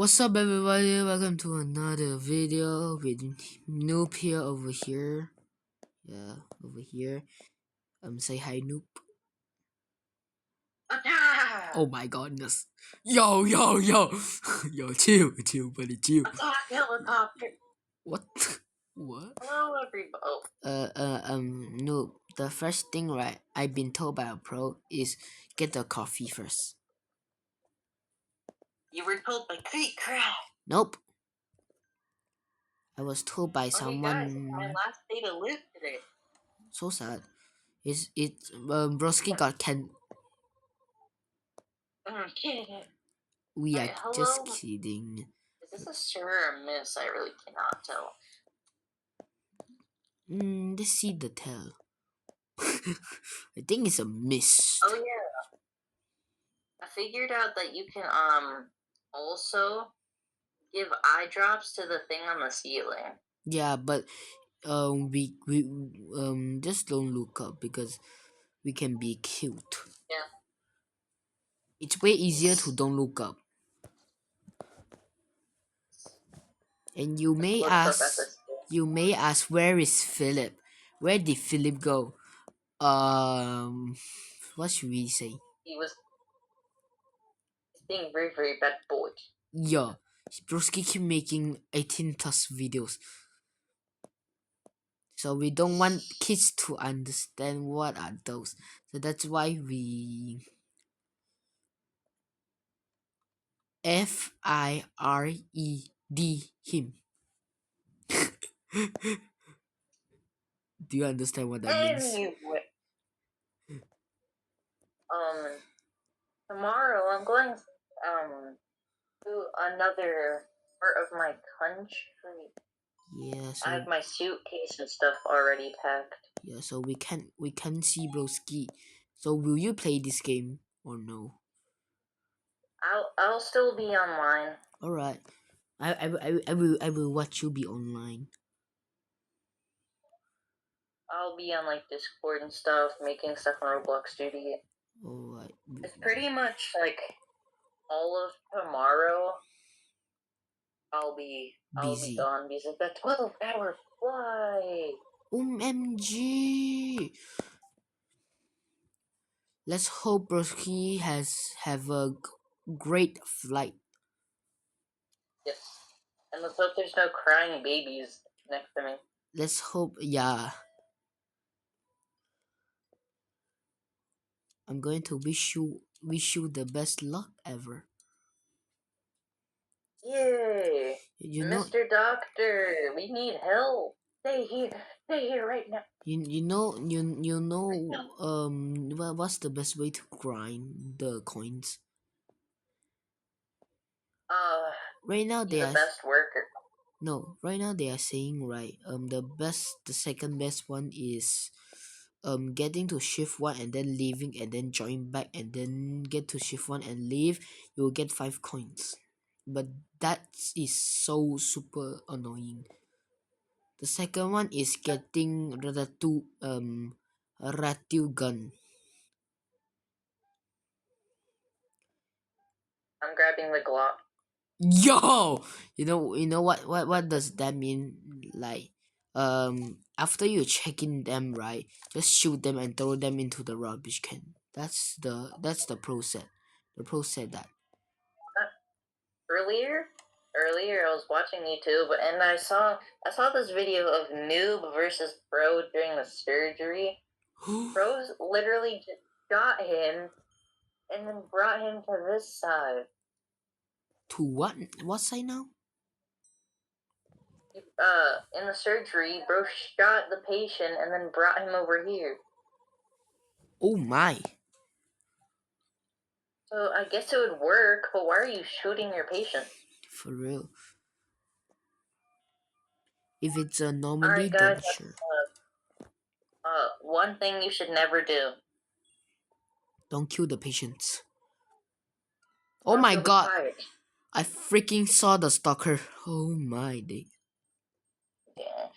What's up, everybody? Welcome to another video with Noob here over here. Yeah, over here. Say hi, Noob. Oh my goodness. Yo, yo, yo. Yo, chill, buddy, chill. Attack helicopter. What? What? Hello, everybody. Noob. The first thing, right, I've been told by a pro is get the coffee first. You were told by Great Crowd. Nope. I was told by Okay, someone. guys, it's my last day to live today. So sad. Broski got I'm kidding. We are Hello? just kidding. Is this a sir or a miss? I really cannot tell. Let's see the tell. I think it's a miss. Oh yeah. I figured out that you can also give eye drops to the thing on the ceiling. Yeah, but we just don't look up because we can be cute. Yeah. It's way easier to don't look up. And you may ask, where is Philip? Where did Philip go? What should we say? He's being very, very bad boy. Yeah, Broski keep making 18 plus videos. So we don't want kids to understand what are those. So that's why we FIRED him. Do you understand what that means? Anyway. Tomorrow I'm going to another part of my country. Yeah, I have my suitcase and stuff already packed. Yeah, so we can't see Broski. So will you play this game or no? I'll still be online. Alright. I will watch you be online. I'll be on like Discord and stuff, making stuff in Roblox Studio. Alright. It's pretty much like all of tomorrow. I'll be gone because of that 12-hour flight. OMG! Let's hope Broski have a great flight. Yes. And let's hope there's no crying babies next to me. Let's hope, yeah. I'm going to wish you the best luck ever. Yay! Mr. Doctor, we need help. Stay here right now. You know what's the best way to grind the coins? Right now they are the best worker. No, right now they are saying, right, the second best one is getting to shift 1 and then leaving and then join back and then get to shift 1 and leave. You will get 5 coins, but that is so super annoying. The second one is getting Ratu gun. I'm grabbing the Glock. Yo, you know what does that mean? Like, after you check in them, right, just shoot them and throw them into the rubbish can. That's the pro set. The pro said that. Earlier I was watching YouTube and I saw this video of noob versus pro during the surgery. Pros literally just got him and then brought him to this side. To what? What side now? In the surgery, bro shot the patient and then brought him over here. Oh my. So I guess it would work, but why are you shooting your patient? For real. If it's a normally, then sure. One thing you should never do. Don't kill the patients. Oh my god. I freaking saw the stalker. Oh my day. Yeah.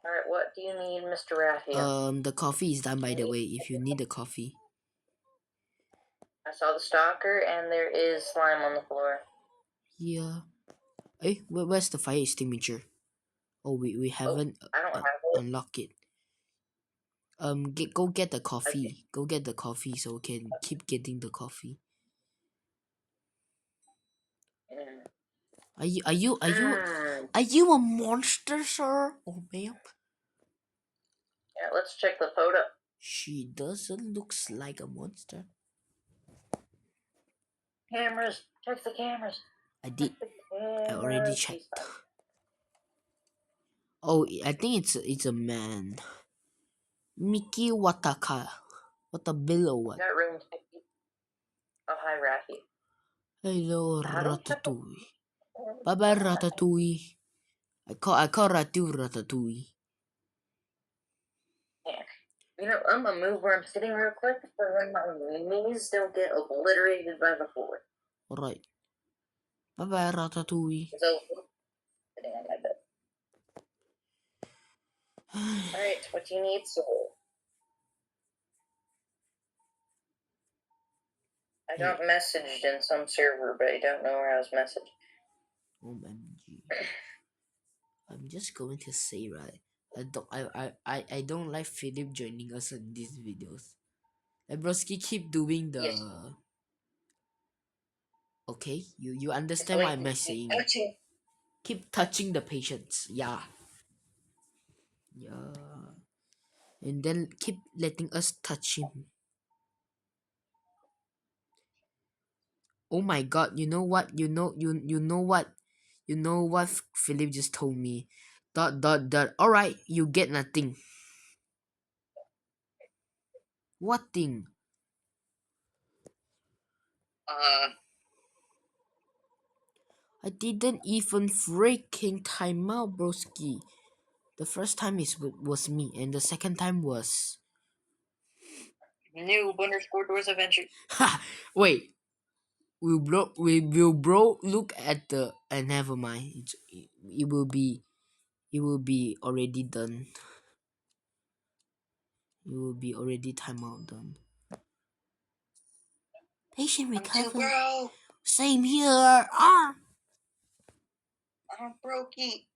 Alright, what do you need, Mr. Raphael? The coffee is done, by the way, if you need the coffee. I saw the stalker and there is slime on the floor. Yeah. Hey, where's the fire extinguisher? Oh, we Oh, haven't I don't have it. unlocked it. Go get the Okay. coffee. Go get the coffee so we can keep getting the coffee. Mm. Are you are you are you Mm. are you a monster, sir? Oh, ma'am. Yeah, let's check the photo. She doesn't looks like a monster. Cameras. Check the cameras. I Check did. the I already cameras. He's checked. fine. Oh, I think it's a man. Miki Wataka. What a bill or what? Got room 50. Oh, hi, Rafi. Hello, How do we check the Ratatouille. Bye bye, Ratatouille. I call Ratu Ratatouille. Yeah. You know, I'm gonna move where I'm sitting real quick so then my knees don't get obliterated by the floor. Alright. Bye bye, Ratatouille. So, sitting on my bed. Alright, what do you need, sir? I Hey, got messaged in some server, but I don't know where I was messaged. OMG. I'm just going to say right. I don't like Philip joining us in these videos. And Broski keep doing Yes, the okay. You it's understand what going I'm to be saying. touching. Keep touching the patients. Yeah. Yeah. And then keep letting us touch him. Oh my god, you know what? You know what? You know what Philip just told me? Dot dot dot. Alright, you get nothing. What thing? Uh, I didn't even freaking time out, broski. The first time was me, and the second time was. noob underscore doors adventure. Ha! Wait. We will look at the and never mind. It will be already done. It will be already timeout done. Patient I'm too recover. broke. Same here. Ah. I'm brokey.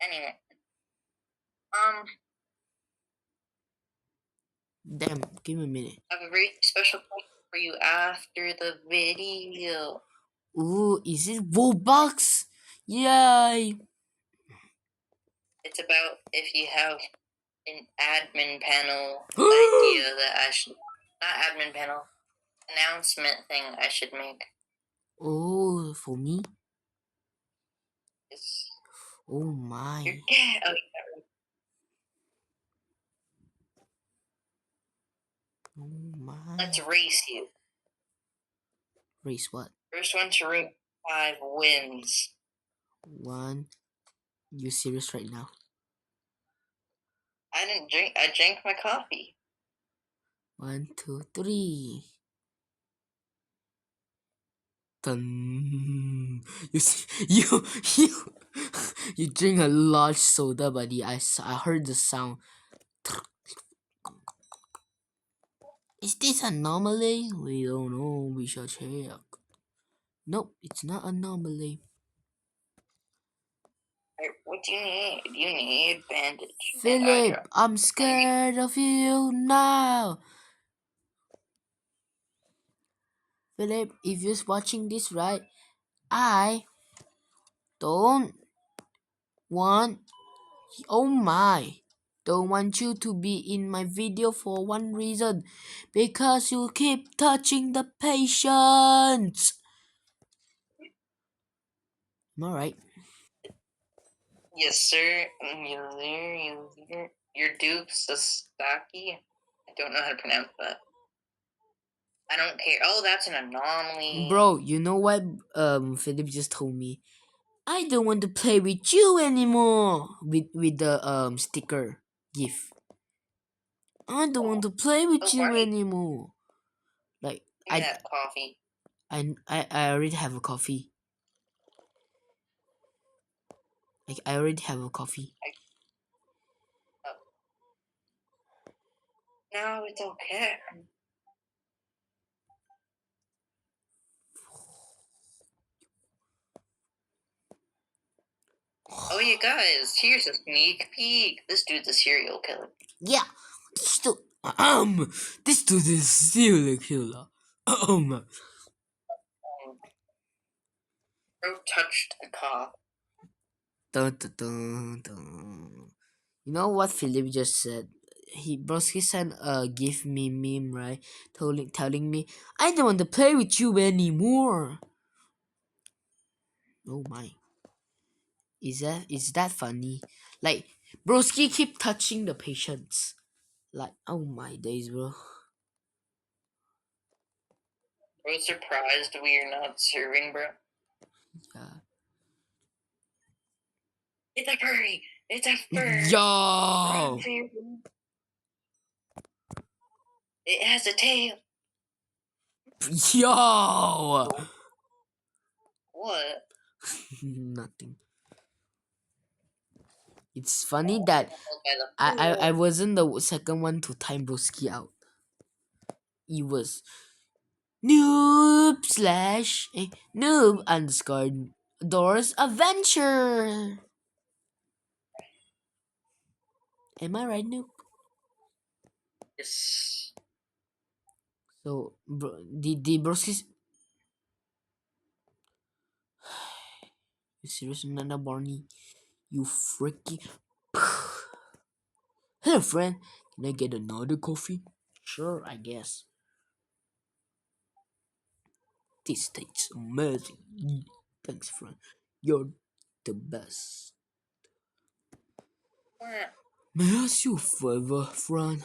Anyway, um, Damn. Give me a minute. I have a very special point for you after the video. Ooh, is it Robux? Yay! It's about if you have an admin panel idea that I should, not admin panel, announcement thing I should make. Oh, for me? Is Oh my. your dad? Oh, yeah. Oh Let's my. race you. Race what? First one to rank 5 wins. One. You serious right now? I didn't drink. I drank my coffee. 1, 2, 3. Dun. You see, you you drink a large soda, buddy. I heard the sound. Is this anomaly? We don't know. We shall check. Nope, it's not anomaly. What do you need? You need bandage and eye Philip, drop. I'm And you, scared of you now. Philip, if you're watching this right, I don't want. Oh my. Don't want you to be in my video for one reason. Because you keep touching the patients. Am I right? yes, sir. You there? You there? Your dupe Sasaki. I don't know how to pronounce that. I don't care. Oh, that's an anomaly. Bro, you know what Philip just told me? I don't want to play with you anymore. With the sticker gift. I don't want to play with Oh, you why? anymore. Like Give me that coffee. I already have a coffee. Like I already have a coffee. Oh, no, it's okay. Oh, you guys, here's a sneak peek. This dude's a serial killer. Yeah, this dude, this dude is serial killer. Um, Bro touched the cop. Dun, dun, dun, dun. You know what Philip just said? Broski sent a give me meme, right? Telling me, I don't want to play with you anymore. Oh my. Is that funny? Like, Broski keep touching the patients. Like, oh my days, bro. Bro surprised we are not serving, bro. Yeah. It's a furry. It's a bird. Run Yo! for your... It has a tail. Yo! What? Nothing. It's funny that By the I fool. wasn't the second one to time Broski out. It was noob slash noob underscore doors adventure. Am I right, noob? Yes. So, bro, the Broski. You serious, Nana Barney? You freaky. Hello, friend. Can I get another coffee? Sure, I guess. This tastes amazing. Thanks, friend. You're the best. What? May I ask you a favor, friend?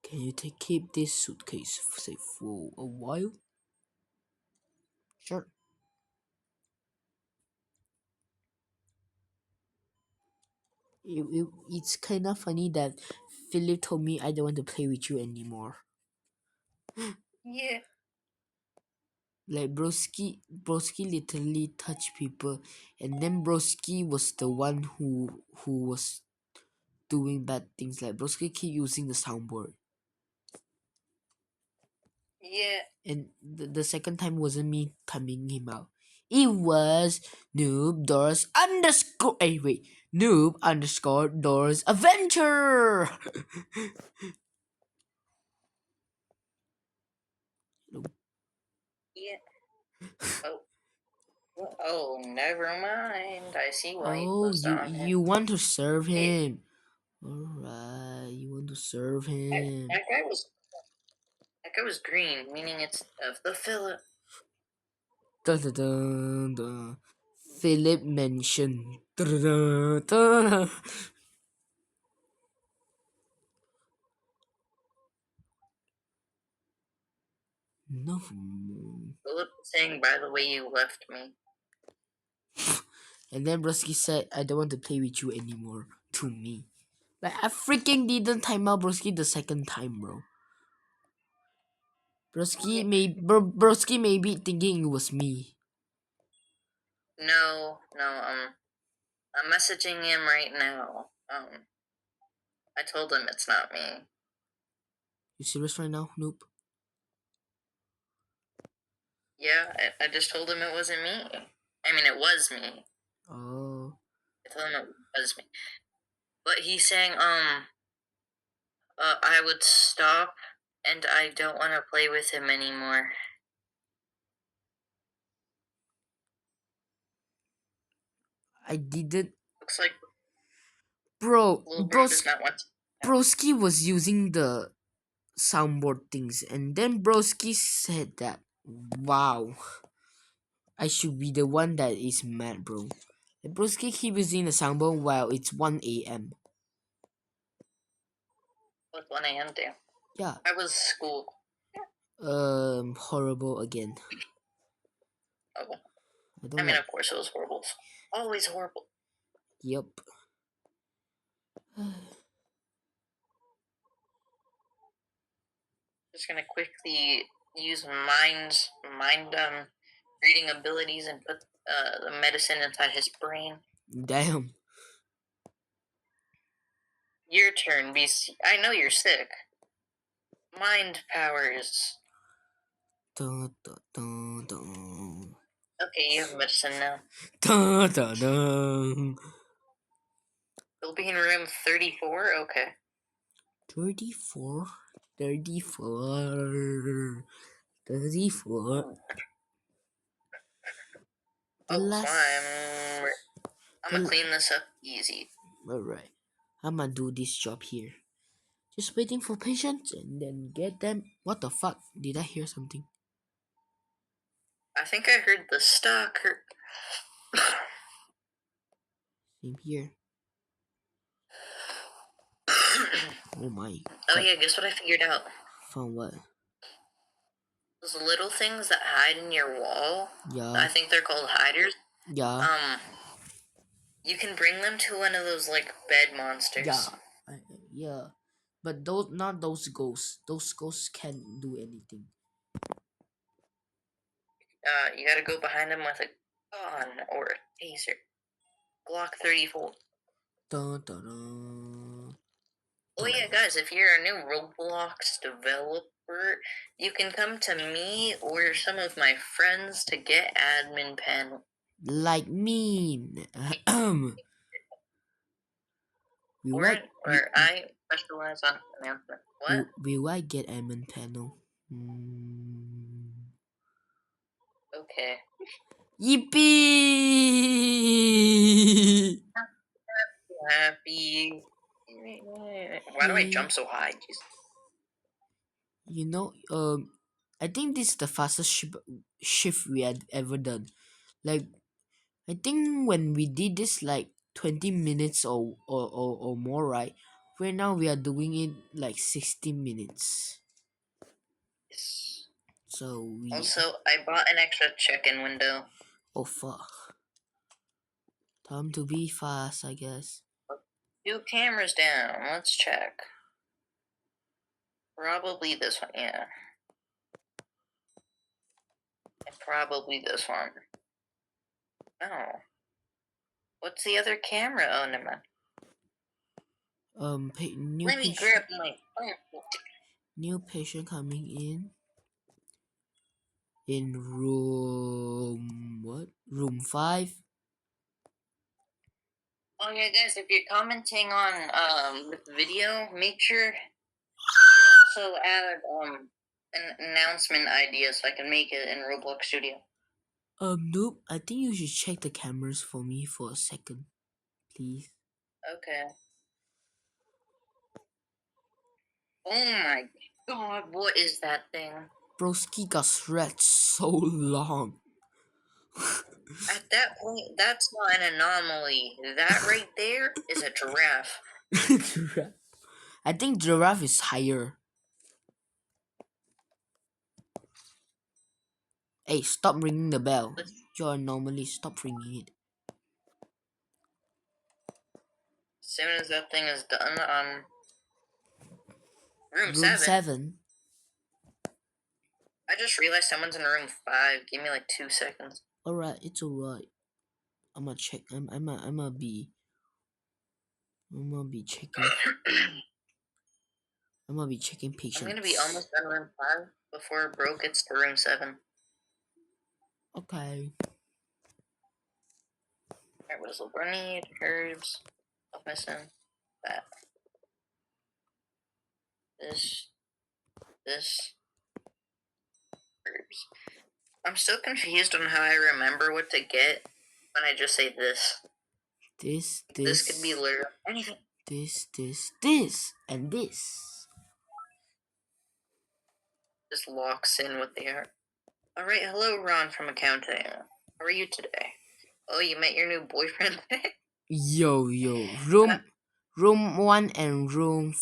Can you keep this suitcase safe for a while? Sure. It's kind of funny that Philip told me I don't want to play with you anymore. Yeah. Like Broski literally touched people, and then Broski was the one who was doing bad things. Like Broski keep using the soundboard, Yeah. and the second time wasn't me timing him out. It was noob doors underscore. Hey, wait, noob underscore doors adventure. Yeah. Oh. Oh, never mind. I see why you Oh, closed you on him. you want to serve Hey, him? All right, you want to serve that, him. that guy was that guy was green, meaning it's of the Philip. Dun, dun, dun, dun. Philip mentioned. Dun, dun, dun, dun. No. Philip saying, by the way, you left me. And then Broski said, I don't want to play with you anymore. To me. Like, I freaking didn't time out Broski the second time, bro. Yeah. Broski may be thinking it was me. No, no. I'm messaging him right now. I told him it's not me. You serious right now? Nope. Yeah, I just told him it wasn't me. I mean, it was me. Oh. I told him it was me. But he's saying, I would stop, and I don't want to play with him anymore. I didn't. Looks like Bro, little bro does not want to. Broski was using the soundboard things, and then Broski said that, wow, I should be the one that is mad, bro. And Broski keep using the soundboard while it's 1 a.m. What's 1 a.m. do? Yeah, I was school. horrible again. Oh, I I don't mean, like. of course it was horrible. Always horrible. Yup. Just gonna quickly use mind reading abilities and put the medicine inside his brain. Damn. Your turn, BC. I know you're sick. Mind powers. Dun, dun, dun, dun. Okay, you have medicine now. Dun, dun, dun. You'll be in room 34? Okay. 34, 34, 34. The Oh, last, I'm the gonna clean this up easy. alright. I'm gonna do this job here. Just waiting for patients and then get them. What the fuck? Did I hear something? I think I heard the stalker. Same here. Oh my Oh god. yeah, guess what I figured out? Found what? Those little things that hide in your wall. Yeah. I think they're called hiders. Yeah. Um, you can bring them to one of those like bed Yeah. monsters. Yeah. But those, not those ghosts. Those ghosts can't do anything. You gotta go behind them with a gun or a taser. Glock 34. Dun, dun, dun. Oh Dun. yeah, guys, if you're a new Roblox developer, you can come to me or some of my friends to get admin panel. Like me. Or, will I or I specialize on announcement. What? will I get admin panel? Hmm. Okay. Yippee! Happy. Why do I Yay. jump so high? Jeez. You know, I think this is the fastest shift we had ever done. Like, I think when we did this like 20 minutes or more, right? Right now we are doing it like 60 minutes. Yes. So we, Also, I bought an extra check-in window. oh fuck. Time to be fast, I guess. 2 cameras down. Let's check. Probably this one, yeah. And probably this one. No. What's the other camera? Oh, never mind. New Let me patient, grab my phone. new patient coming in room, what? Room 5. Oh yeah, guys, if you're commenting on this video, make sure to also add an announcement idea so I can make it in Roblox Studio. Noob, I think you should check the cameras for me for a second, please. Okay. Oh my god, what is that thing? Broski got stretched so long. At that point, that's not an anomaly. That right there is a giraffe. Giraffe. I think giraffe is higher. Hey, stop ringing the bell. As You're normally stop ringing it. soon as that thing is done, room Room 7. 7. I just realized someone's in room 5. Give me like 2 seconds. Alright, it's alright. I'm gonna check. I'm gonna be checking. I'm gonna be checking I'm gonna be patients. almost done room 5 before Bro gets to room 7. Okay. Alright, what does Libra need? Herbs. Stuff missing. That. This. This. Herbs. I'm still confused on how I remember what to get when I just say this. This could be literally anything. This, and this. Just locks in what they are. Alright, hello Ron from accounting. How are you today? Oh, you met your new boyfriend today? Yo, room 1 and room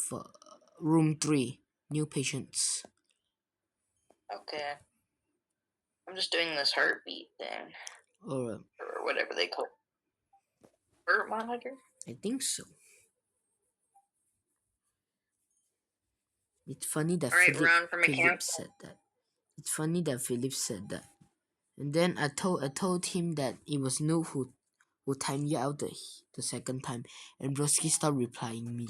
3. New patients. Okay. I'm just doing this heartbeat thing. Alright, Or whatever they call it. Heart monitor? I think so. It's funny that Alright, Ron from Philip accounting. said that. It's funny that Philip said that. And then I told him that it was no who timed you out the second time, and Broski stopped replying me.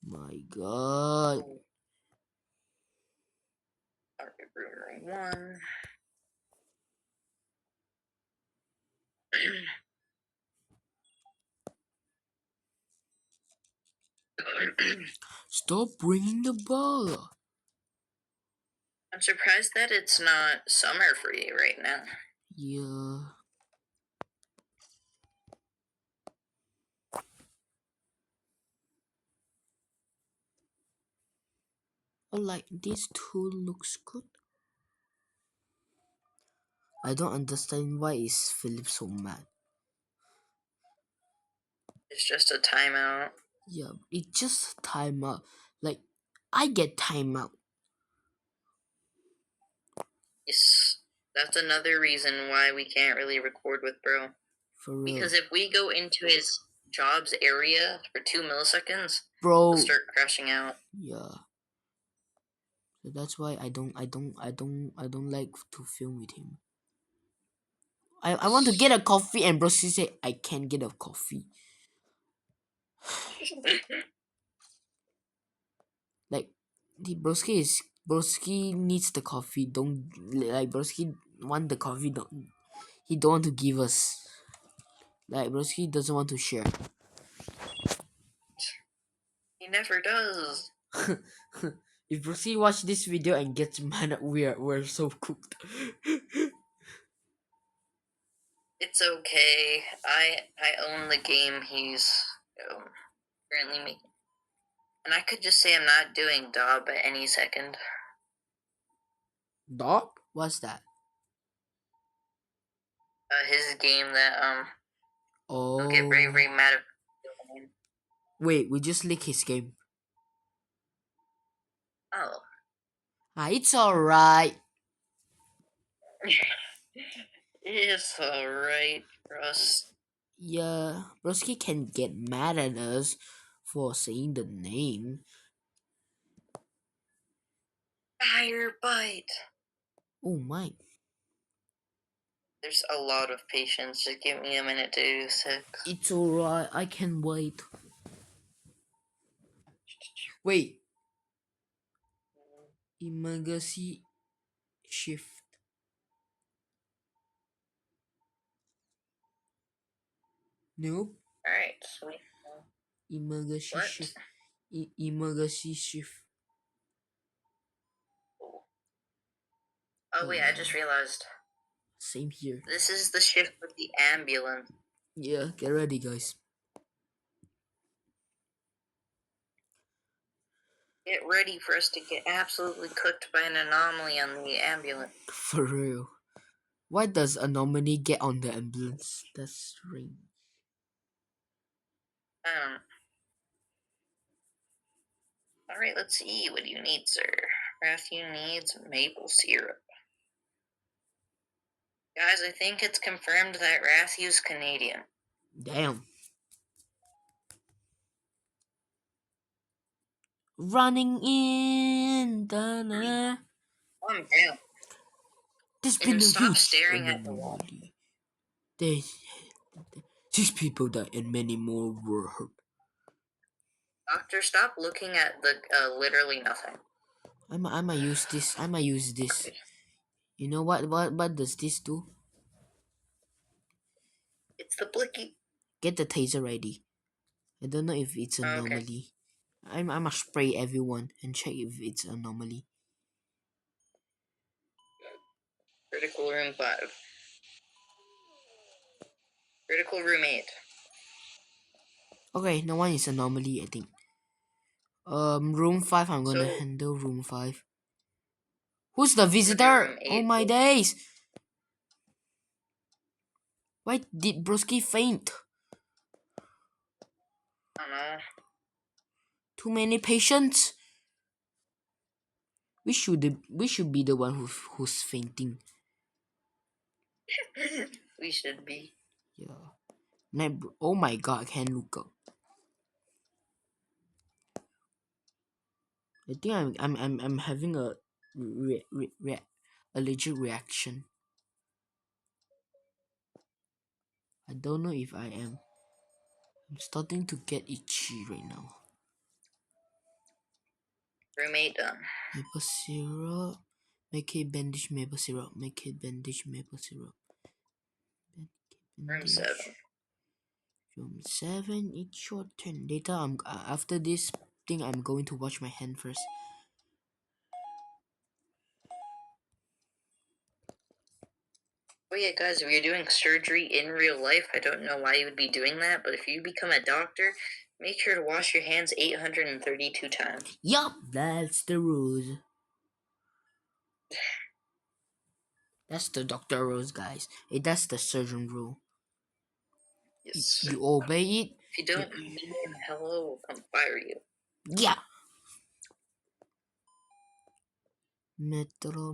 My God. Alright, room 1. Stop bringing the ball. I'm surprised that it's not summer for you right now. Yeah. Oh, like this tool looks good. I don't understand why is Philip so mad. It's just a timeout. Yeah, it just timeout. Like I get timeout Yes, that's another reason why we can't really record with bro. for real, Because if we go into his job's area for 2 milliseconds, he'll bro. start crashing out. Yeah, so that's why I don't like to film with him. I want to get a coffee and Broski say I can't get a coffee. Like the Broski needs the coffee. Don't like Broski want the coffee. He don't want to give us. Like Broski doesn't want to share. He never does. If Broski watch this video and gets mad, we're so cooked. It's okay. I own the game he's currently making. And I could just say I'm not doing Dob at any second. Dog? What's that? His game that he'll get very Oh, very mad at. wait, we just leak his game. Oh, It's alright. it's alright for us. Yeah, Broski can get mad at us for saying the name. Fire bite. Oh my. There's a lot of patience. Just give me a minute to do this. It's alright, I can wait. Wait, emergency shift. Nope. Alright, sweet. Emergency What? shift. Emergency shift. Oh wait, I just realized. Same here. This is the shift with the ambulance. Yeah, get ready, guys. Get ready for us to get absolutely cooked by an anomaly on the ambulance. For real. Why does anomaly get on the ambulance? That's strange. Um, alright, let's see. What do you need, sir? Matthew needs maple syrup. Guys, I think it's confirmed that Rathiu's Canadian. Damn. Running in. Da-na. Calm down. There's And been a stop huge staring at the wall. anomaly. There's 6 people died and many more were hurt. Doctor, stop looking at the literally nothing. I'ma use this. I'ma use this. You know what does this do? It's the blicky. Get the taser ready. I don't know if it's Oh, okay. anomaly. I'ma spray everyone and check if it's anomaly. Critical room 5. Critical room 8. Okay, no one is anomaly, I think. Room 5, I'm gonna So, handle room 5. Who's the where did room visitor? Oh 8 my go? days! Why did Broski faint? I don't Too many patients? We should be the one who's fainting. know. We should be. Yeah. Oh my god, I can't look up. I think I'm having a allergic reaction. I don't know if I am. I'm starting to get itchy right now. Room 8 done. Maple syrup. Make it bandage maple syrup. Make it bandage maple syrup. Room Bandage. 7. Room 7. It's your turn. Later, after this thing, I'm going to wash my hand first. Oh yeah, guys, if you're doing surgery in real life, I don't know why you would be doing that, but if you become a doctor, make sure to wash your hands 832 times. Yup, that's the rules. That's the doctor rules, guys. That's the surgeon rule. Yes. You obey it. If you don't, me and Hello will come fire you. Yeah. Metro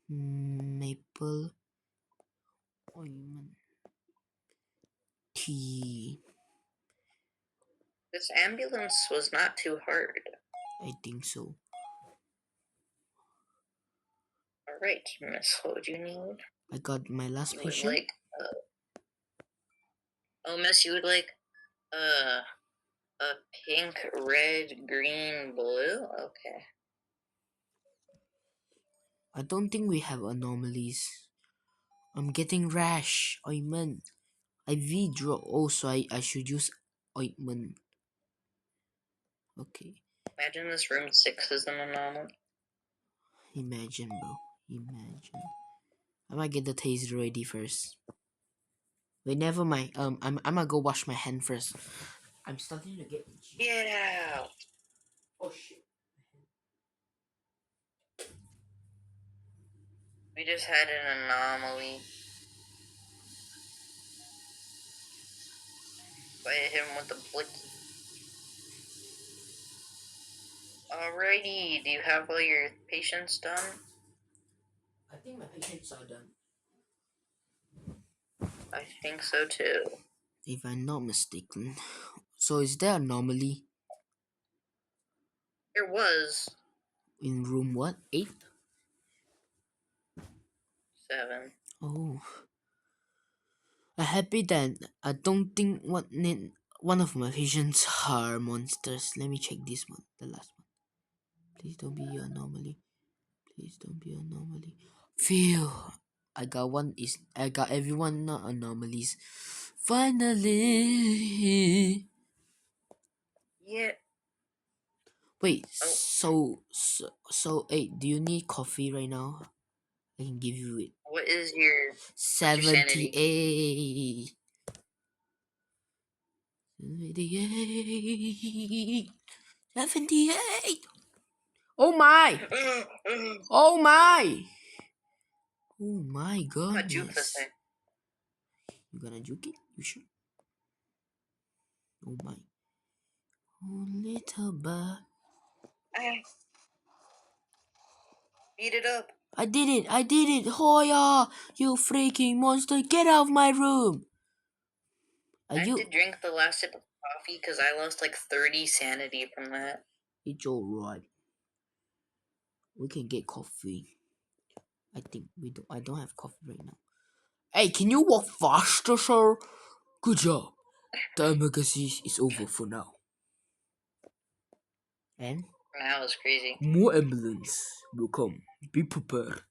maple ointment tea. This ambulance was not too hard. I think so. Alright, Miss, what would you need? I got my last You would patient. like, oh, Miss, you would like, a pink, red, green, blue? Okay. I don't think we have anomalies. I'm getting rash ointment. IV drop. Oh, so I should use ointment. Okay. Imagine this room 6 is an anomaly. Imagine, bro. Imagine. I might get the taser ready first. Wait, never mind. I'm gonna go wash my hand first. I'm starting to get itchy. Get out! Oh shit. We just had an anomaly. I hit him with a blicky. Alrighty, do you have all your patients done? I think my patients are done. I think so too. If I'm not mistaken. So is there anomaly There was in room what? 8? 7. Oh. I'm happy that I don't think one of my patients are monsters. Let me check this one, the last one. Please don't be an anomaly. Please don't be an anomaly. Phew. I got everyone not anomalies. Finally. Yeah. Wait, Oh, hey, do you need coffee right now? I can give you it. what's your sanity? 78. 78. 78. Oh my! Oh my! Oh my I'm gonna juke this goodness. thing. You gonna juke it? You sure? Oh my. Oh little bird. Ah, beat it up. I did it! I did it! Hoya! You freaking monster! Get out of my room! Are I have you? to drink the last sip of coffee because I lost like 30 sanity from that. It's alright. We can get coffee. I think we don't. I don't have coffee right now. Hey, can you walk faster, sir? Good job. The emergency is over for now. And That was crazy. more ambulance will come. Be prepared.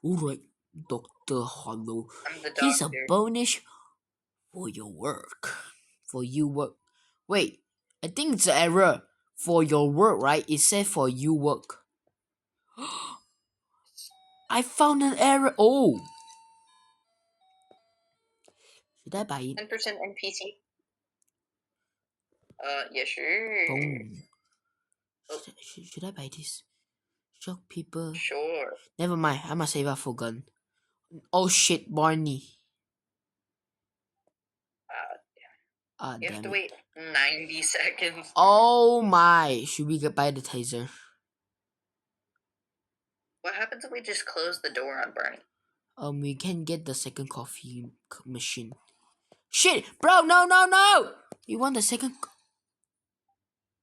Alright, Dr. Hollow. I'm the Here's a doctor. bonus for your work. For you work. Wait, I think it's an error. For your work, right? It said for you work. I found an error. Oh, should I buy it? 10% NPC. Yeah, sure. Boom. Oh, Should I buy this? Shock people. sure. Never mind. I'ma save up for gun. Oh shit, Barney. Uh, Ah, you have damn to it. wait 90 seconds. Oh my. Should we get buy the taser? What happens if we just close the door on Barney? We can get the second coffee machine. Shit, bro, no, no, no! You want the second?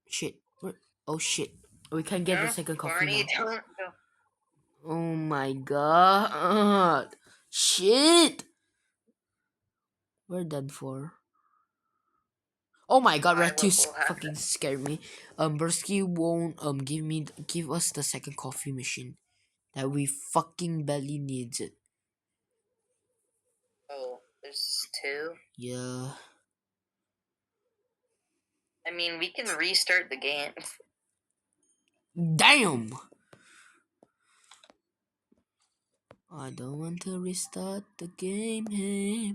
Shit. Oh shit. We can get the No, second coffee Barney, now. don't go. Oh my god. Shit. We're done for. Oh my god, Why? Ratu What will happen? fucking scared me. Bursky won't give us the second coffee machine. That we fucking barely needs it. Oh, there's lives too. Yeah. I mean, we can restart the game. Damn! I don't want to restart the game. Hey.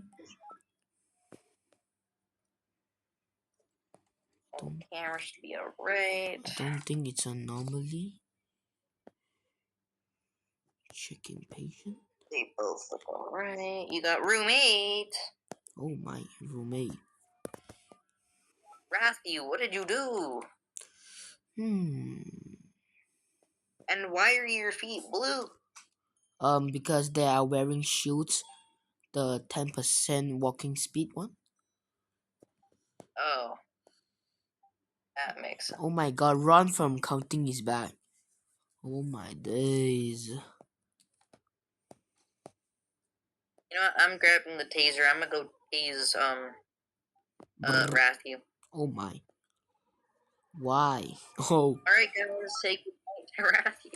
All Don't, cameras should be alright. I don't think it's an anomaly. Checking patient. They both look alright. You got roommate. Oh my roommate. Matthew, what did you do? Hmm. And why are your feet blue? Because they are wearing shoes. The 10% walking speed one. Oh, that makes sense. Oh my god, run from counting is back. Oh my days. You know what? I'm grabbing the taser. I'm gonna go tase Brr. Matthew. Oh my. Why? Oh. Alright guys, say goodnight to Matthew.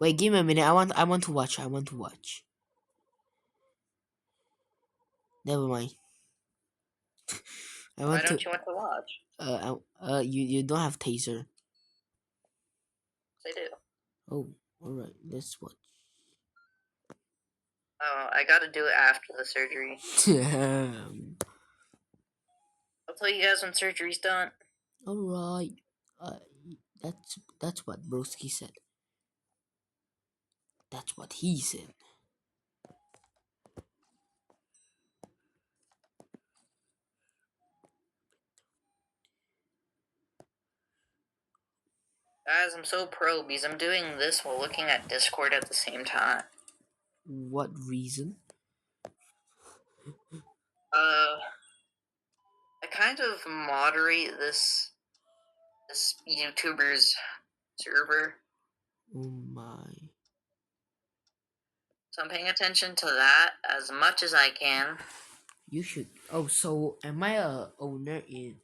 Wait, give me a minute. I want to watch. I want to watch. Never mind. I Why want to don't you want to watch? you don't have taser. Yes, I do. Oh, alright, let's watch. Oh, I gotta do it after the surgery. I'll tell you guys when surgery's done. Alright. Uh that's what Broski said. That's what he said. Guys, I'm so pro because I'm doing this while looking at Discord at the same time. What reason? I kind of moderate this YouTuber's server, Oh my. so I'm paying attention to that as much as I can. You should. Oh, so am I a owner in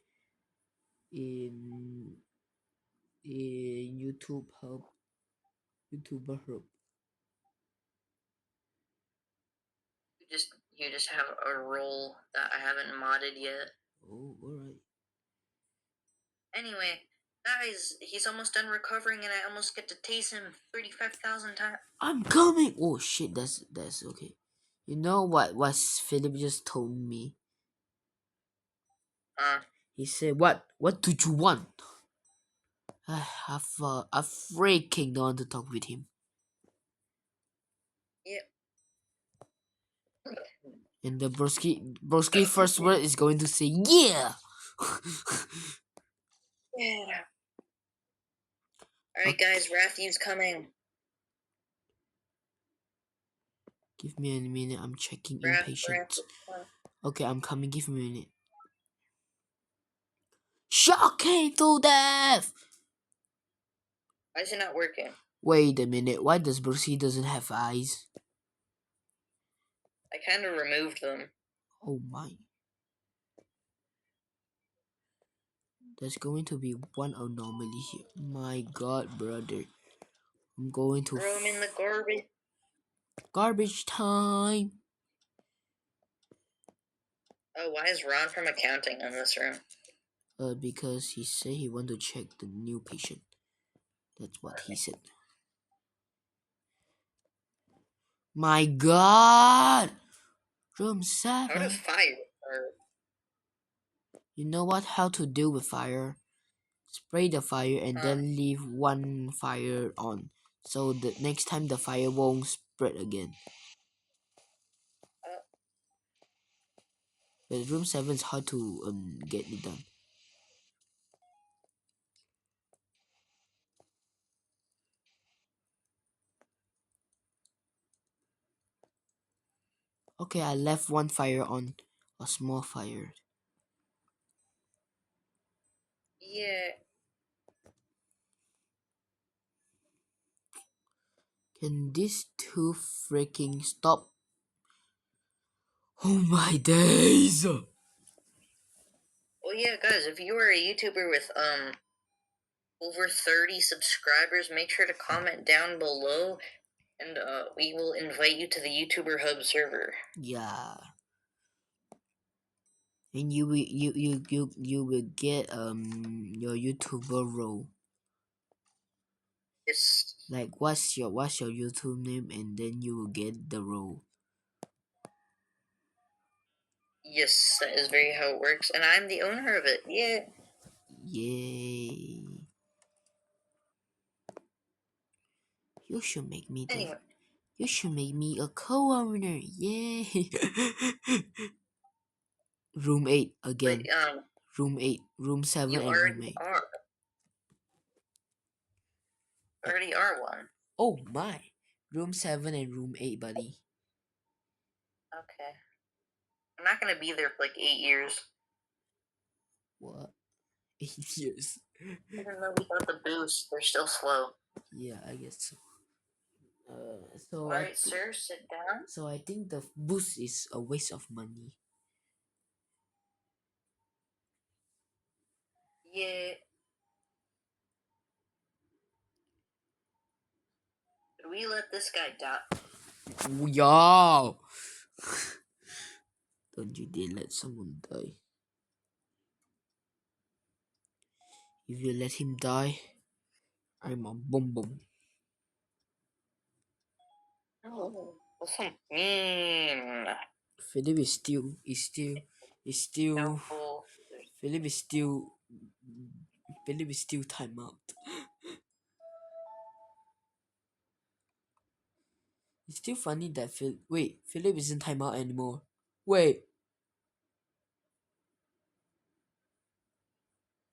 in YouTube Hub? YouTuber Hub. You just have a role that I haven't modded yet. Oh, alright. Anyway, guys, he's almost done recovering, and I almost get to tase him 35,000 times. I'm coming. Oh shit, that's okay. You know what Philip just told me? He said, What do you want?" I freaking don't want to talk with him. Yeah. And the broski first word is going to say yeah. Yeah. Alright, guys, Matthew's coming. Give me a minute. I'm checking impatient. Okay, I'm coming. Give me a minute. Shocking to death. Why is it not working? Wait a minute. Why does Broski doesn't have eyes? I kind of removed them. Oh my. There's going to be one anomaly here. My god, brother. I'm going to Throw him in the garbage. garbage time. Oh, why is Ron from accounting in this room? Because he said he want to check the new patient. That's what he said. My god! Room How 7. does fire? You know what? How to deal with fire? Spray the fire and then leave one fire on. So the next time the fire won't spread again. But room 7 is hard to get it done. Okay, I left one fire on. A small fire. Yeah. Can these two freaking stop? Oh my days! Well, yeah, guys, if you are a YouTuber with over 30 subscribers, make sure to comment down below, and we will invite you to the YouTuber Hub server. Yeah. and you will get your YouTuber role. Yes. Like what's your YouTube name, and then you will get the role. Yes, that is very how it works, and I'm the owner of it. Yeah. Yay! You should make me the. Anyway, You should make me a co-owner. Yay! Room 8 but again. Room 8, room 7, you and room already 8. are. Oh, Already are one. oh my! Room 7 and room 8, buddy. Okay. I'm not gonna be there for like 8 years. What? 8 years. Even though we got the boost, they're still slow. Yeah, I guess so. So Alright, sir, sit down. I think the boost is a waste of money. Yeah. Should we let this guy die? Yo! Don't you dare let someone die. If you let him die, I'm a boom boom. Oh, that's so mean. Philip is still No. Philip is still Philip is still time out. It's still funny that Philip isn't time out anymore. Wait,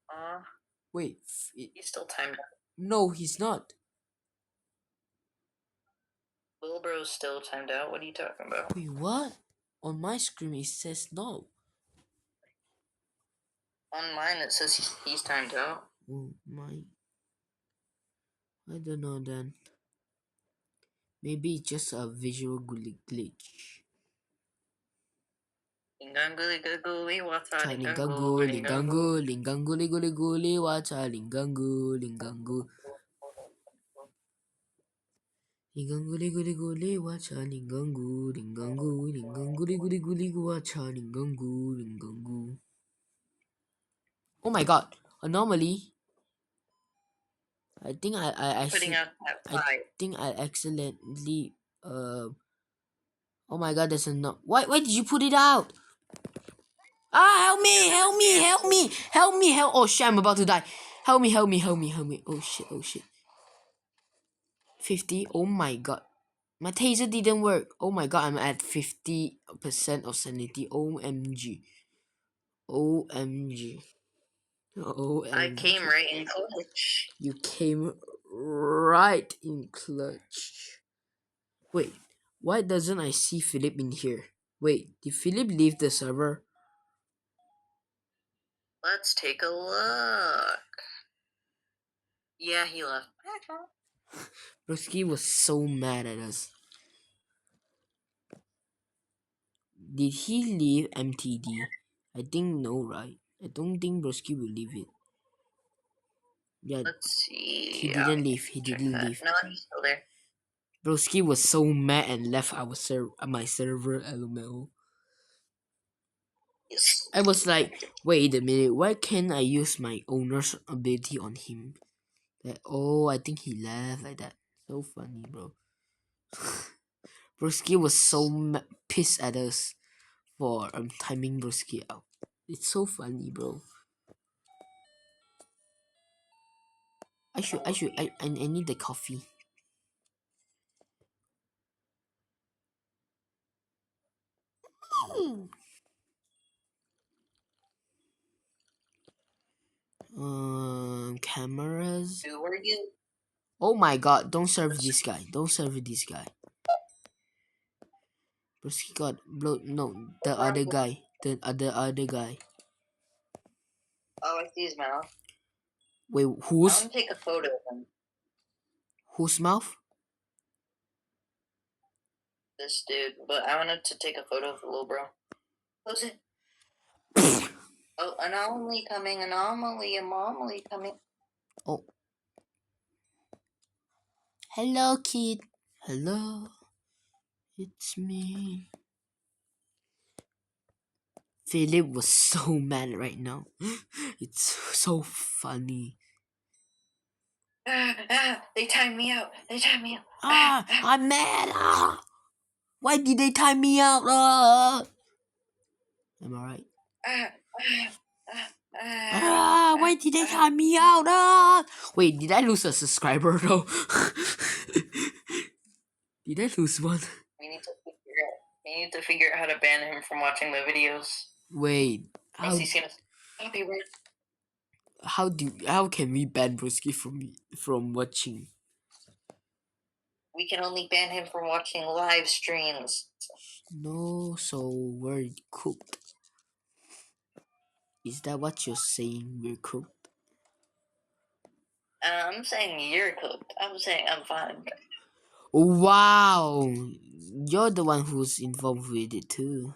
Uh, wait, he's still timed out. no, he's not. Little bro's still timed out. What are you talking about? Wait, what? On my screen it says no. On mine it says he's timed out. Oh my, I don't know then. Maybe it's just a visual glitch. Linganguli gaguli wata Lingangu, lingangu lingangu, lingangu. lingangu, liguli guli, wacha lingangu, lingangu. Lingangu, liguli guli, wacha lingangu, lingangu, lingangu, liguli guli, wacha lingangu, lingangu. Oh my god, anomaly. I think Putting out that I fire. think I accidentally oh my god, there's a no. Why did you put it out? Ah, help me, help me, help me, help me, help. Oh shit, I'm about to die. Help me, help me, help me, help me. Oh shit, oh shit. 50. Oh my god. My taser didn't work. Oh my god, I'm at 50% of sanity. OMG. OMG. I came OMG. right in clutch. You came right in clutch. Wait, why doesn't I see Philip in here? Wait, did Philip leave the server? Let's take a look. Yeah, he left. Broski was so mad at us. Did he leave MTD? I think no, right? I don't think Broski will leave it. Yeah, Let's he see. didn't leave. He Check didn't that. leave. No, he's still there. Broski was so mad and left my server. LML. Yes. I was like, wait a minute. Why can't I use my owner's ability on him? Like, oh, I think he left like that. So funny, bro. Broski was so pissed at us for timing Broski out. It's so funny, bro. I need the coffee. Cameras. Who are you? Oh my god, don't serve this guy. Don't serve this guy. Broski got blow. No, the other guy. The other guy. Oh, I see his mouth. Wait, I want to take a photo of him. whose mouth? This dude, but I wanted to take a photo of the little bro. Close it. Oh, anomaly coming, anomaly coming. Oh, hello, kid. Hello, it's me. Philip was so mad right now. It's so funny. They timed me out. They timed me out. I'm mad. Why did they time me out? Am I right? Ah, ah, Why did they time me out? Wait, did I lose a subscriber though? Did I lose one? We need to figure out. We need to figure out how to ban him from watching the videos. Wait, Else he's gonna copyright. how can we ban Broski from watching? We can only ban him from watching live streams. No, so we're cooked. Is that what you're saying? We're cooked? I'm saying you're cooked. I'm saying I'm fine. Wow, you're the one who's involved with it too.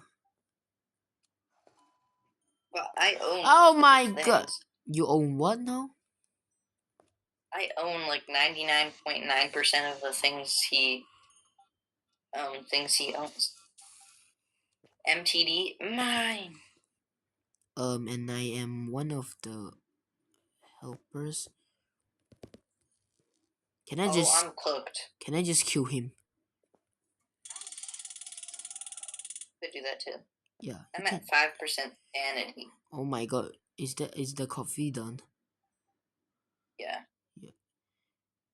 Well, I own Oh most of my his god, things. you own what now? I own like 99.9% of the things he owns. MTD mine. And I am one of the helpers. Can I Oh, just I'm cooked. can I just kill him? Could do that too. Yeah, you I'm can. at 5% sanity. Oh my god, is the coffee done? Yeah, Yeah.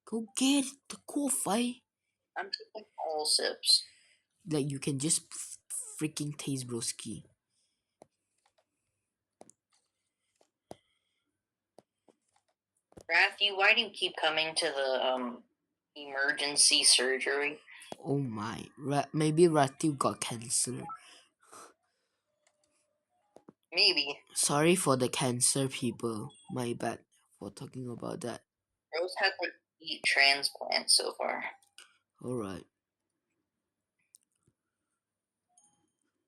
Go get the coffee. I'm taking all sips. Like you can just freaking taste broski. Matthew, why do you keep coming to the emergency surgery? Oh my, maybe Ratu got cancer. Maybe. Sorry for the cancer people. My bad for talking about that. Rose had like 8 transplants so far. Alright.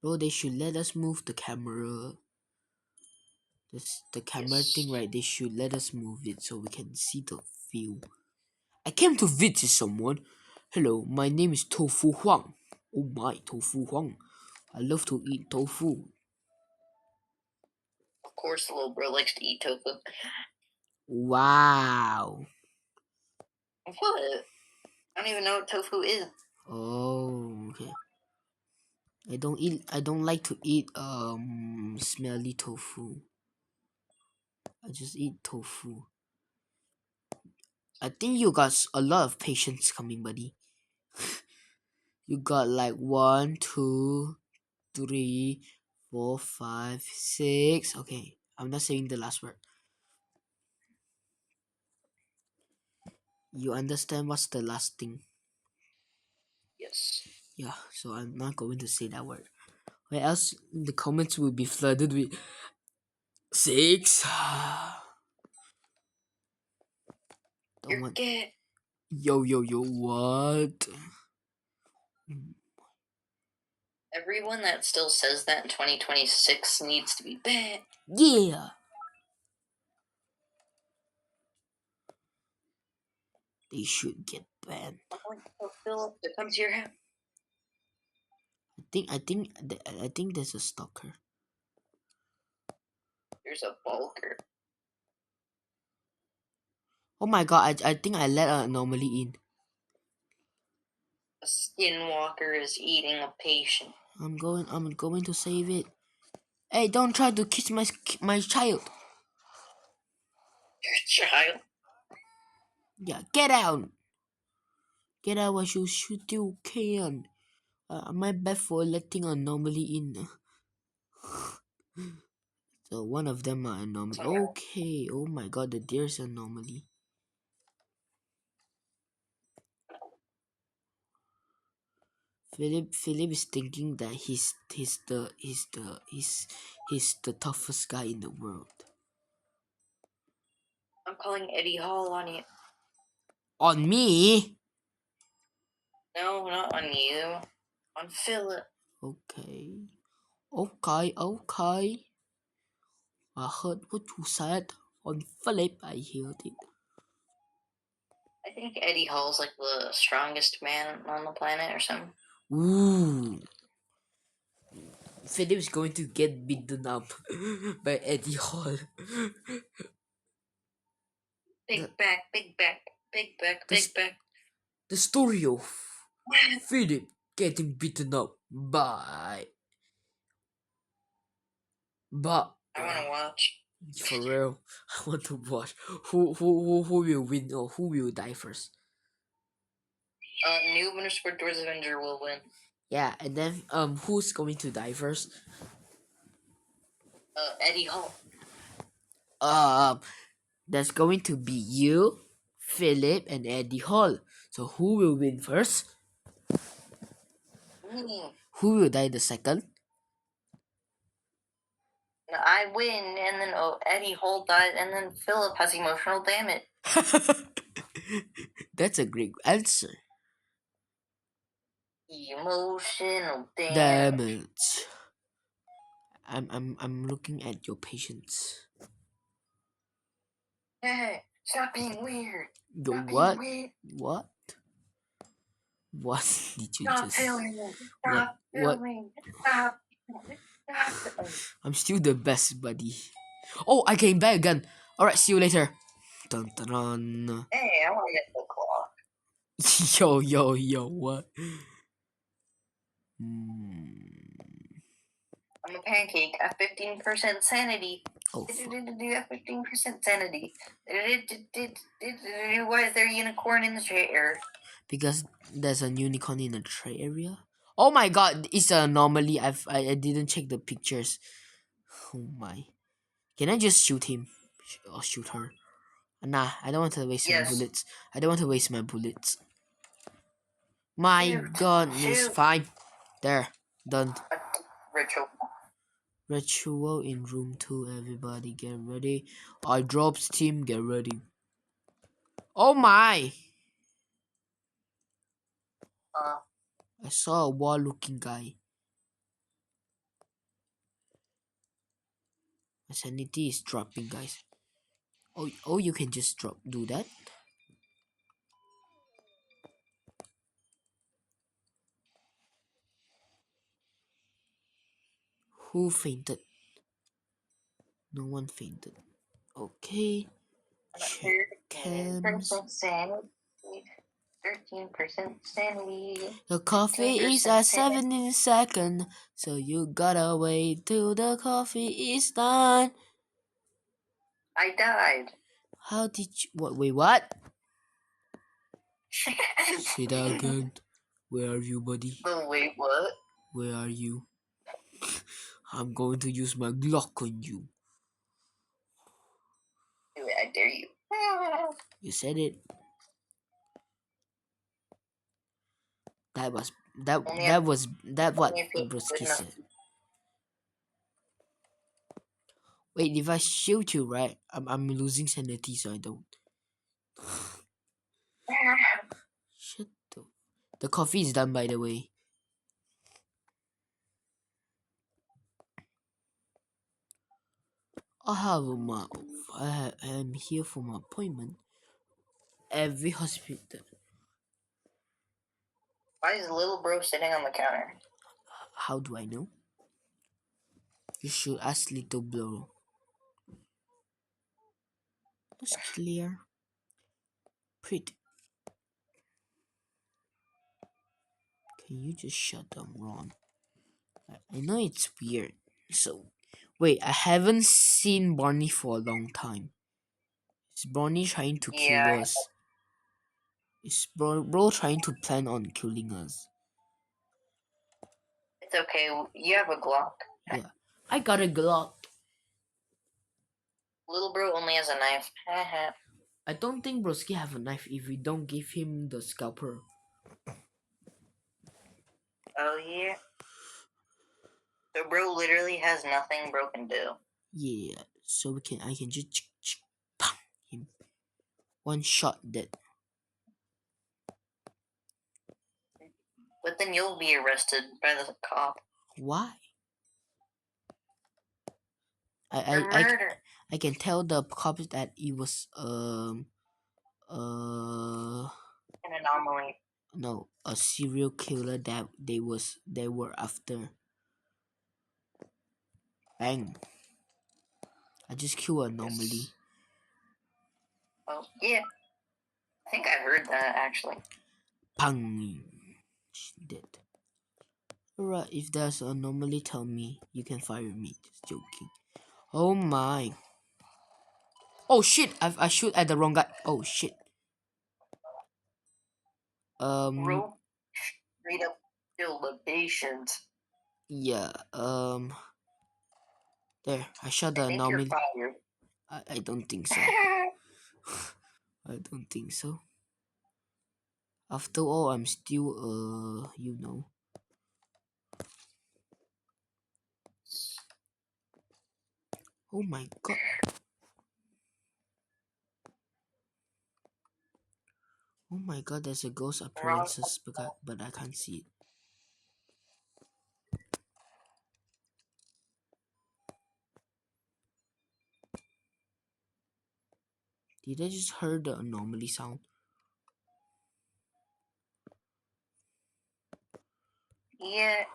Bro, they should let us move the camera. The camera Yes. thing, right? They should let us move it so we can see the view. I came to visit someone. Hello, my name is Tofu Huang. Oh my, Tofu Huang. I love to eat tofu. Of course, the little bro likes to eat tofu. Wow. What? I don't even know what tofu is. Oh, okay. I don't like to eat smelly tofu. I just eat tofu. I think you got a lot of patience coming, buddy. You got like 1, 2, 3, 4, 5, 6. Okay, I'm not saying the last word. You understand what's the last thing? Yes. Yeah, so I'm not going to say that word. Or else the comments will be flooded with 6. Don't You're want. gay. Yo, yo, yo, what? Everyone that still says that in 2026 needs to be banned. Yeah! They should get banned. Oh, Philip, there comes your house. I think there's a stalker. There's a bulker. Oh my god, I think I let an anomaly in. A skinwalker is eating a patient. I'm going to save it. Hey, don't try to kiss my child. Your child. Yeah, get out. Get out as you still can. My bad for letting anomaly in. So one of them are anomaly. Okay. Oh my god, the deer's anomaly. Philip is thinking that he's the toughest guy in the world. I'm calling Eddie Hall on you. On me? No, not on you. On Philip. Okay. Okay. I heard what you said. On Philip, I heard it. I think Eddie Hall's like the strongest man on the planet or something. Ooh. Philip is going to get beaten up by Eddie Hall. the, Big back, big back, the, big back. the story of Philip getting beaten up by I want to watch. for real. I want to watch who will win or who will die first. Noob underscore Doors Avenger will win. Yeah, and then who's going to die first? Eddie Hall. Um, that's going to be you, Philip, and Eddie Hall. So who will win first? Mm. Who will die the second? I win, and then Eddie Hall dies, and then Philip has emotional damage. That's a great answer. Emotional damage. Damage. I'm looking at your patience. Hey, stop being weird. Yo, Stop being what? weird. What? What did you Stop just? filming. What? Stop What? filming. Stop. Stop. I'm still the best, buddy. Oh, I came back again. All right, see you later. Dun dun dun. Hey, I want to get the clock. Yo, what? Hmm. I'm a pancake at 15% sanity. Oh, fuck. At 15% sanity. Why is there a unicorn in the chair? Because there's a unicorn in the tray area. Oh my god, it's an anomaly. I didn't check the pictures. Oh my. Can I just shoot him? Or shoot her? Nah, I don't want to waste my Yes. bullets. I don't want to waste my bullets. My Shoot. goodness, Shoot. fine. There, done. Ritual. Ritual in room 2, everybody get ready. I drops team, get ready. Oh my! Uh, I saw a wall looking guy. My sanity is dropping, guys. Oh, you can just do that. Who fainted? No one fainted. Okay, check cams. 13% sanity. 13% sanity. The coffee is 15% at sanity. 17 seconds, so you gotta wait till the coffee is done. I died. How did you? What? Wait, what? Say that again. Where are you, buddy? Oh, wait, what? Where are you? I'm going to use my Glock on you. Do it, I dare you. You said it. That was that Only if, that was that what only if he's good Broski enough. said. Wait, if I shoot you, right? I'm losing sanity, so I don't. Shut the. The coffee is done, by the way. I have my. I am here for my appointment. Every hospital. Why is little bro sitting on the counter? How do I know? You should ask little bro. That's clear. Pretty. Can you just shut them, Ron? I know it's weird. So, wait, I haven't seen Barney for a long time. Is Barney trying to kill Yeah, us? Is bro trying to plan on killing us? it's okay. You have a Glock. Yeah. I got a Glock. Little bro only has a knife. I don't think Broski have a knife if we don't give him the scalpel. Oh, yeah. So bro literally has nothing bro can do. Yeah. So I can just pow him. One shot dead. But then you'll be arrested by the cop Why? for murder. I can tell the cops that it was uh An anomaly. no, a serial killer that they were after. Bang. I just kill an anomaly. Yes. Oh, yeah. I think I heard that, actually. Pang. She dead. Alright, if there's an anomaly, tell me. You can fire me. Just joking. Oh my. Oh shit! I shoot at the wrong guy. Oh shit. Um. Bro, straight up kill the patient. Yeah. There. I shot I the think you're anomaly. fired. I don't think so. I don't think so. After all, I'm still you know. Oh my god. Oh my god, there's a ghost Wrong. appearances, but I can't see it. Did I just heard the anomaly sound? Yeah.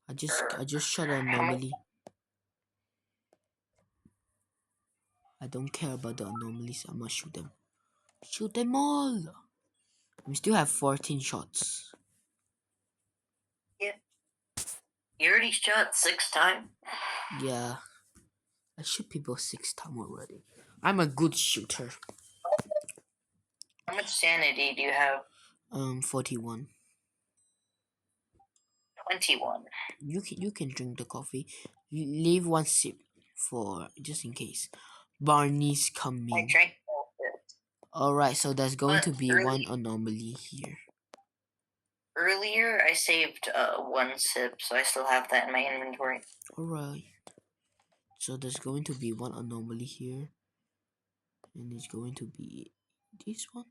I just shot an How much? anomaly. I don't care about the anomalies. I'm gonna shoot them. Shoot them all. I still have 14 shots. Yeah. You already shot 6 times? Yeah, I shoot people 6 times already. I'm a good shooter. How much sanity do you have? 41. 21. You can drink the coffee. Leave one sip for just in case. Barney's I coming. drank all of it. Alright, so there's going But to be one anomaly here. earlier, I saved 1 sip, so I still have that in my inventory. Alright. So there's going to be one anomaly here. And it's going to be this one.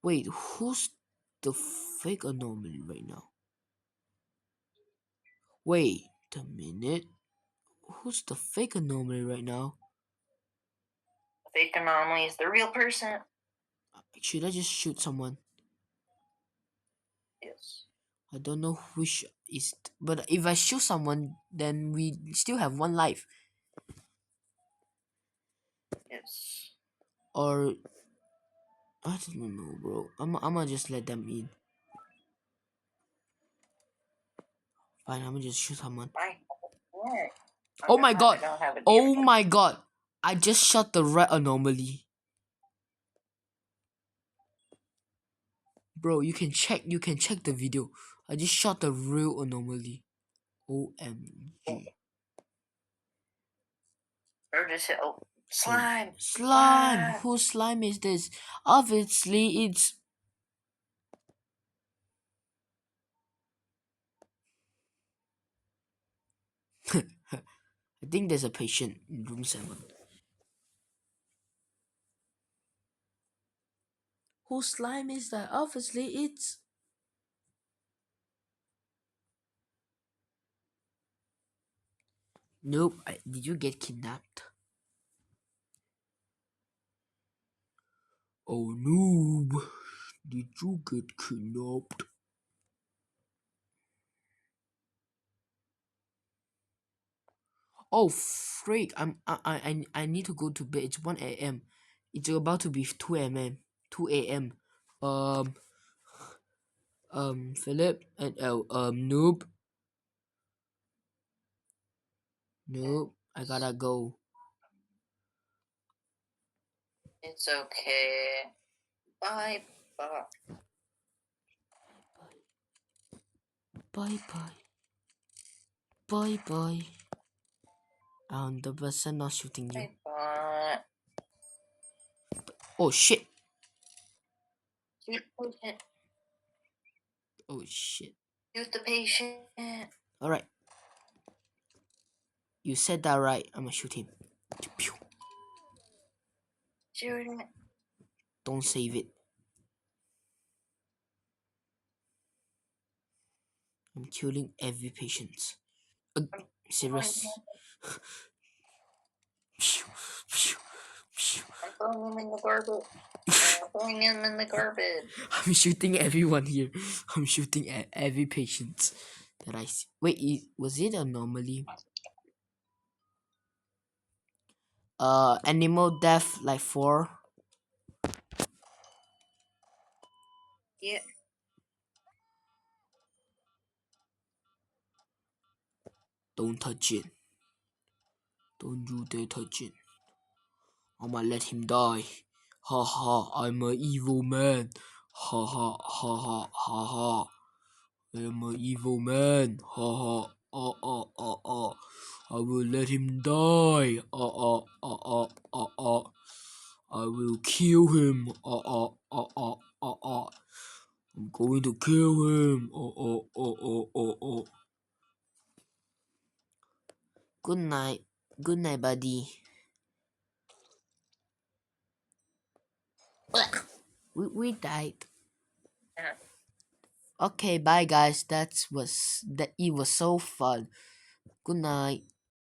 Wait, who's the fake anomaly right now? Wait a minute. Who's the fake anomaly right now? Fake anomaly is the real person. Should I just shoot someone? Yes. I don't know which is. But if I shoot someone, then we still have one life. Yes. Or. I don't know, bro. I'm gonna just let them in. Fine, I'm gonna just shoot someone. I yeah. Oh my I god! don't have a Oh damage. my god! I just shot the red anomaly. Bro, you can check the video. I just shot the real anomaly. OMG. Or just hit, oh, So slime! slime! Slime! Whose slime is this? Obviously it's I think there's a patient in room 7. Whose slime is that? Obviously it's Nope. Did you get kidnapped? Oh noob. Did you get kidnapped? Oh freak! I need to go to bed. It's 1 a.m. It's about to be 2 a.m. 2 a.m. Um Philip and noob. Nope. I gotta go. It's okay. Bye. Bye. Bye bye. Bye bye. The person not shooting you. Bye. Bye. Oh shit. Shoot the patient. Oh shit. Shoot the patient. Alright. You said that right. I'm gonna shoot him. Shoot him. Don't save it. I'm killing every patient. Serious. I'm throwing him in the garbage. I'm throwing him in the garbage. I'm shooting everyone here. I'm shooting at every patient that I see. Wait, was it anomaly? Animal death like 4. Yeah. Don't touch it. Don't you dare touch it. I'ma let him die. Ha ha, I'm a evil man. Ha ha ha ha ha ha. I'm a evil man. Ha ha. I will let him die. I will kill him. I'm going to kill him. Good night. Good night, buddy. We died. Yeah. Okay, bye guys. That it was so fun. Good night.